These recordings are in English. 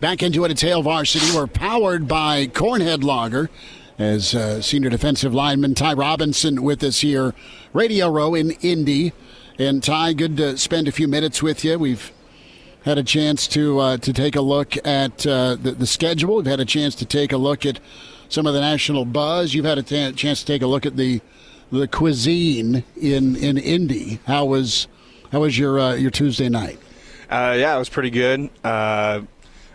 Back into it, it's Hail Varsity. We're powered by Cornhead Lager. As senior defensive lineman Ty Robinson with us here, Radio Row in Indy. And Ty, good to spend a few minutes with you. We've had a chance to take a look at the schedule. We've had a chance to take a look at some of the national buzz. You've had a chance to take a look at the cuisine in Indy. How was your Tuesday night? Yeah, it was pretty good.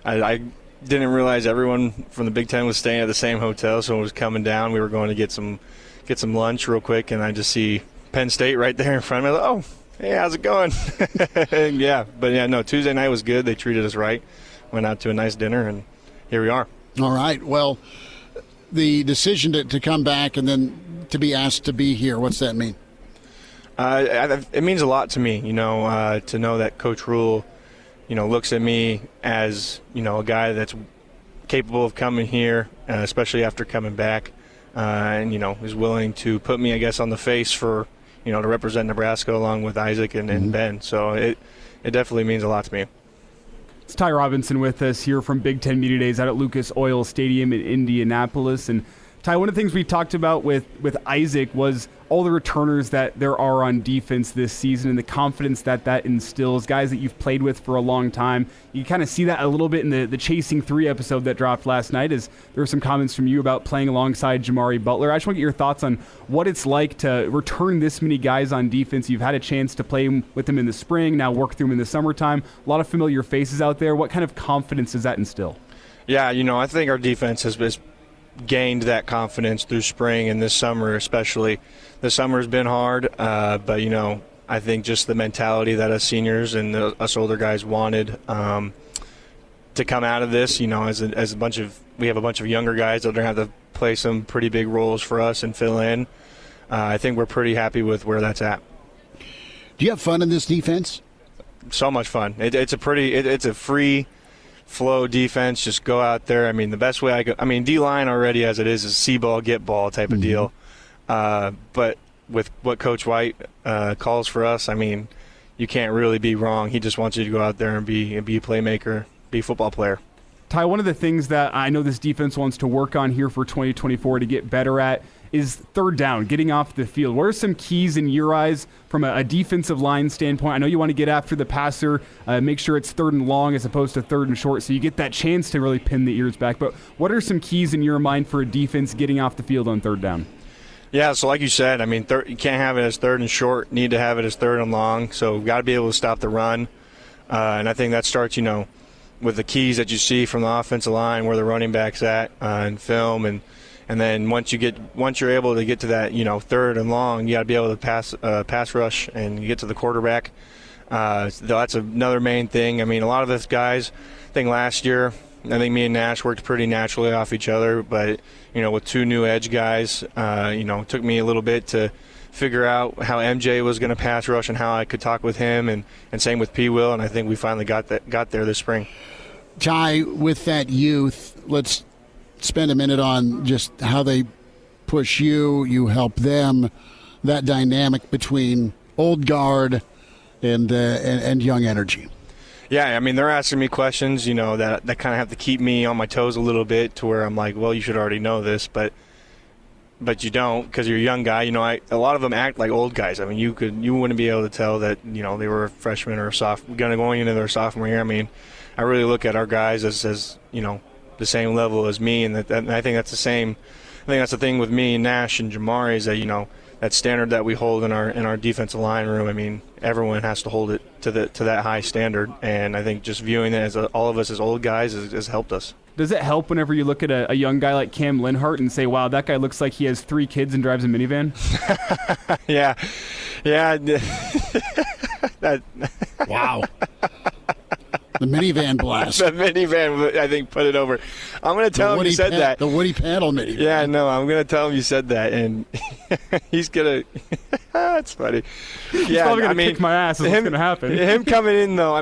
I didn't realize everyone from the Big Ten was staying at the same hotel, so when it was coming down, we were going to get some lunch real quick, and I just see Penn State right there in front of me. Like, oh, hey, how's it going? Tuesday night was good. They treated us right. Went out to a nice dinner, and here we are. All right. Well, the decision to come back and then to be asked to be here, what's that mean? It means a lot to me, to know that Coach Rule – looks at me as, a guy that's capable of coming here, especially after coming back, and is willing to put me, I guess, on the face for, to represent Nebraska along with Isaac and Ben. So it definitely means a lot to me. It's Ty Robinson with us here from Big Ten Media Days out at Lucas Oil Stadium in Indianapolis. And Ty, one of the things we talked about with Isaac was all the returners that there are on defense this season and the confidence that instills, guys that you've played with for a long time. You kind of see that a little bit in the Chasing 3 episode that dropped last night, as there were some comments from you about playing alongside Jamari Butler. I just want to get your thoughts on what it's like to return this many guys on defense. You've had a chance to play with them in the spring, now work through them in the summertime. A lot of familiar faces out there. What kind of confidence does that instill? Yeah, I think our defense has gained that confidence through spring and this summer especially. The summer's been hard, but I think just the mentality that us seniors and us older guys wanted to come out of this, as we have a bunch of younger guys that are going to have to play some pretty big roles for us and fill in. I think we're pretty happy with where that's at. Do you have fun in this defense? So much fun. It's a free flow defense. Just go out there. The best way D-line already as it is see ball, get ball type of deal. But with what Coach White calls for us, you can't really be wrong. He just wants you to go out there and be a playmaker, be a football player. Ty, one of the things that I know this defense wants to work on here for 2024 to get better at is third down, getting off the field. What are some keys in your eyes from a defensive line standpoint? I know you want to get after the passer, make sure it's third and long as opposed to third and short, so you get that chance to really pin the ears back. But what are some keys in your mind for a defense getting off the field on third down? Yeah, so like you said, you can't have it as third and short, need to have it as third and long, so we've got to be able to stop the run. And I think that starts, with the keys that you see from the offensive line, where the running back's at in film, and then once you're able to get to that, third and long, you got to be able to pass rush and get to the quarterback. That's another main thing. A lot of those guys, I think last year, I think me and Nash worked pretty naturally off each other, but with two new edge guys, it took me a little bit to figure out how MJ was going to pass rush and how I could talk with him, and same with P. Will, and I think we finally got there this spring. Ty, with that youth, let's spend a minute on just how they push you help them, that dynamic between old guard and young energy. Yeah, they're asking me questions, that kind of have to keep me on my toes a little bit, to where I'm like, well, you should already know this, but you don't, because you're a young guy. A lot of them act like old guys. You wouldn't be able to tell that they were a freshman or a sophomore going into their sophomore year. I really look at our guys as the same level as me, and I think that's the same. I think that's the thing with me and Nash and Jamari, is that that standard that we hold in our defensive line room. Everyone has to hold it to that high standard, and I think just viewing it as all of us as old guys has helped us. Does it help whenever you look at a young guy like Cam Linhart and say, wow, that guy looks like he has 3 kids and drives a minivan? Yeah. Wow. The minivan blast. The minivan, I think, put it over. I'm going to tell him you said that. The Woody Paddle minivan. Yeah, no, I'm going to tell him you said that, and he's going to – that's funny. He's probably going to kick my ass is what's going to happen. Him coming in, though,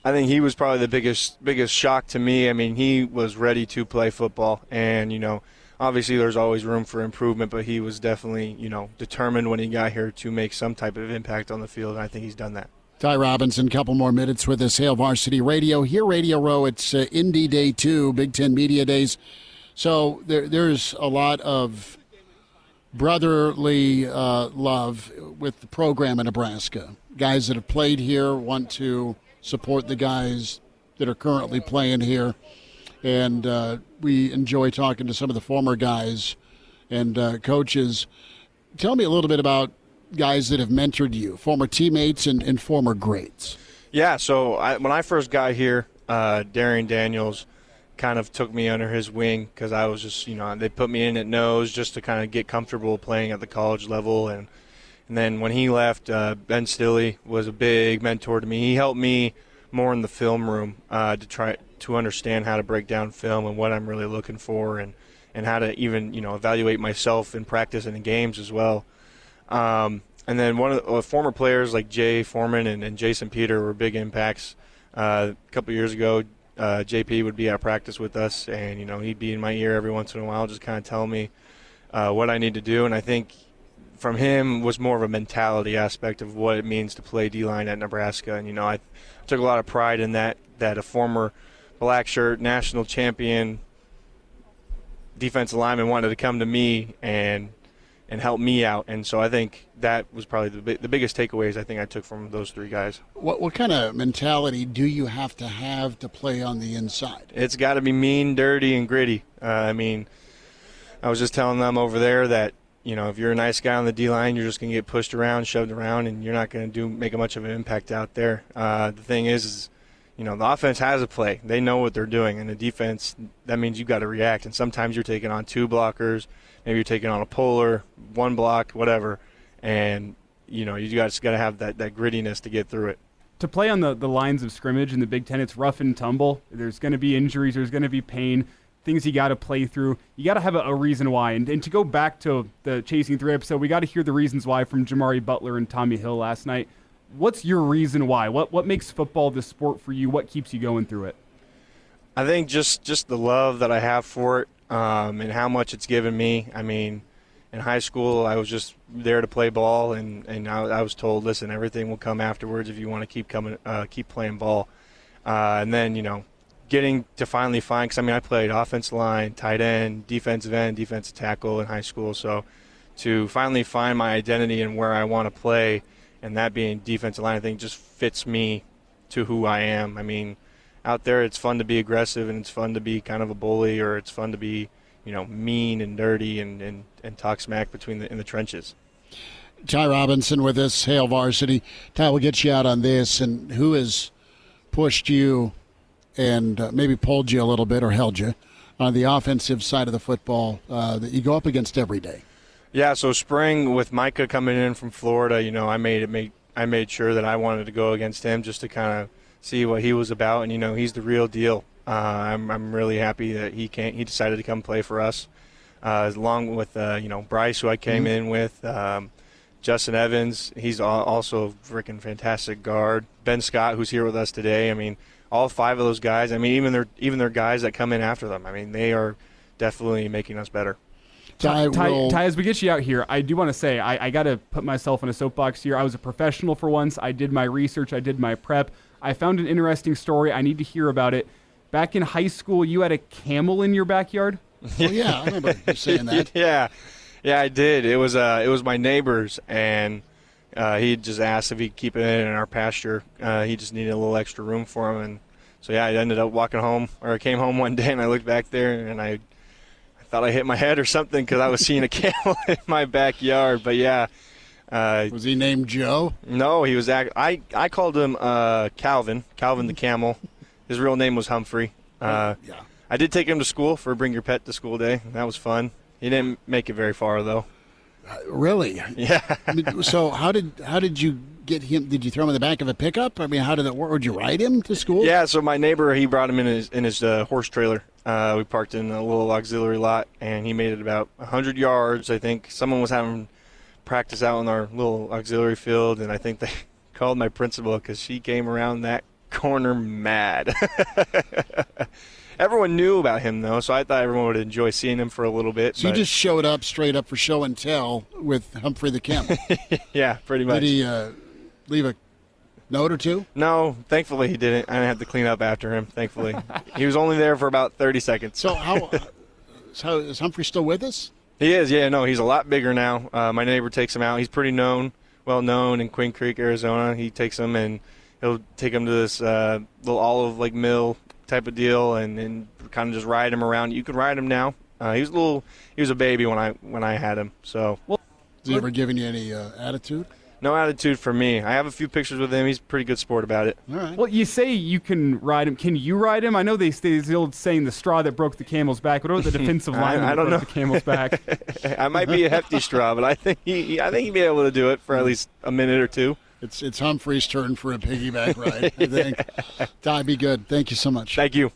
I think he was probably the biggest shock to me. He was ready to play football, and, obviously there's always room for improvement, but he was definitely, determined when he got here to make some type of impact on the field, and I think he's done that. Ty Robinson, couple more minutes with us. Hail Varsity Radio. Here, Radio Row, it's Indy Day 2, Big Ten Media Days. So there's a lot of brotherly love with the program in Nebraska. Guys that have played here want to support the guys that are currently playing here. And we enjoy talking to some of the former guys and coaches. Tell me a little bit about guys that have mentored you, former teammates and former greats. Yeah, so when I first got here, Darian Daniels kind of took me under his wing because I was just, they put me in at nose just to kind of get comfortable playing at the college level. And then when he left, Ben Stilley was a big mentor to me. He helped me more in the film room to try to understand how to break down film and what I'm really looking for and how to even, evaluate myself in practice and in games as well. And then one of the former players like Jay Foreman and Jason Peter were big impacts. A couple of years ago, JP would be at practice with us, and he'd be in my ear every once in a while, just kind of telling me what I need to do. And I think from him was more of a mentality aspect of what it means to play D-line at Nebraska. And I took a lot of pride in that a former black shirt national champion defensive lineman wanted to come to me and help me out. And so I think that was probably the biggest takeaways I think I took from those three guys. What kind of mentality do you have to play on the inside? It's got to be mean, dirty, and gritty. I was just telling them over there that, if you're a nice guy on the D-line, you're just going to get pushed around, shoved around, and you're not going to make much of an impact out there. The thing is the offense has a play. They know what they're doing. And the defense, that means you got to react. And sometimes you're taking on two blockers. Maybe you're taking on a polar, one block, whatever, and you just got to have that grittiness to get through it. To play on the lines of scrimmage in the Big Ten, it's rough and tumble. There's going to be injuries. There's going to be pain, things you got to play through. You got to have a reason why. And to go back to the Chasing 3 episode, we got to hear the reasons why from Jamari Butler and Tommy Hill last night. What's your reason why? What makes football the sport for you? What keeps you going through it? I think just the love that I have for it. And how much it's given me. In high school, I was just there to play ball, and I was told, listen, everything will come afterwards if you want to keep playing ball. And then, getting to finally find, because I played offensive line, tight end, defensive tackle in high school. So to finally find my identity and where I want to play, and that being defensive line, I think just fits me to who I am. Out there, it's fun to be aggressive, and it's fun to be kind of a bully, or it's fun to be, mean and dirty and talk smack in the trenches. Ty Robinson with us, Hail Varsity. Ty, we'll get you out on this. And who has pushed you and maybe pulled you a little bit or held you on the offensive side of the football that you go up against every day? Yeah, so spring with Micah coming in from Florida, I made sure that I wanted to go against him just to kind of see what he was about, and he's the real deal. I'm really happy that he decided to come play for us, along with Bryce, who I came in with, Justin Evans. He's also a freaking fantastic guard. Ben Scott, who's here with us today. All five of those guys. Even their guys that come in after them. They are definitely making us better. Ty, as we get you out here, I do want to say I got to put myself in a soapbox here. I was a professional for once. I did my research. I did my prep. I found an interesting story. I need to hear about it. Back in high school, you had a camel in your backyard? Oh, yeah, I remember you saying that. Yeah, I did. It was my neighbor's, and he just asked if he'd keep it in our pasture. He just needed a little extra room for him, and so I ended up I came home one day, and I looked back there, and I thought I hit my head or something because I was seeing a camel in my backyard. But yeah. Was he named Joe? No, he was. I called him Calvin the camel. His real name was Humphrey. Yeah. I did take him to school for Bring Your Pet to School Day. That was fun. He didn't make it very far though. Really? Yeah. So how did you get him? Did you throw him in the back of a pickup? How did it work? Would you ride him to school? Yeah. So my neighbor, he brought him in his horse trailer. We parked in a little auxiliary lot, and he made it about 100 yards. I think someone was having practice out in our little auxiliary field, and I think they called my principal because she came around that corner mad. Everyone knew about him, though, so I thought everyone would enjoy seeing him for a little bit. So you just showed up straight up for show and tell with Humphrey the camel. Yeah, pretty much. Did he leave a note or two? No, thankfully he didn't. I didn't have to clean up after him, thankfully. He was only there for about 30 seconds. So is Humphrey still with us? He is, yeah. No, he's a lot bigger now. My neighbor takes him out. He's pretty well known in Queen Creek, Arizona. He takes him and he'll take him to this little olive mill type of deal and kind of just ride him around. You can ride him now. He was a baby when I had him. So. Has he ever given you any attitude? No attitude for me. I have a few pictures with him. He's a pretty good sport about it. All right. Well, you say you can ride him. Can you ride him? I know they say the old saying, the straw that broke the camel's back. What about the defensive lineman I don't that know. broke the camel's back? I might be a hefty straw, but I think he'd be able to do it for at least a minute or two. It's Humphrey's turn for a piggyback ride, I think. Ty, be good. Thank you so much. Thank you.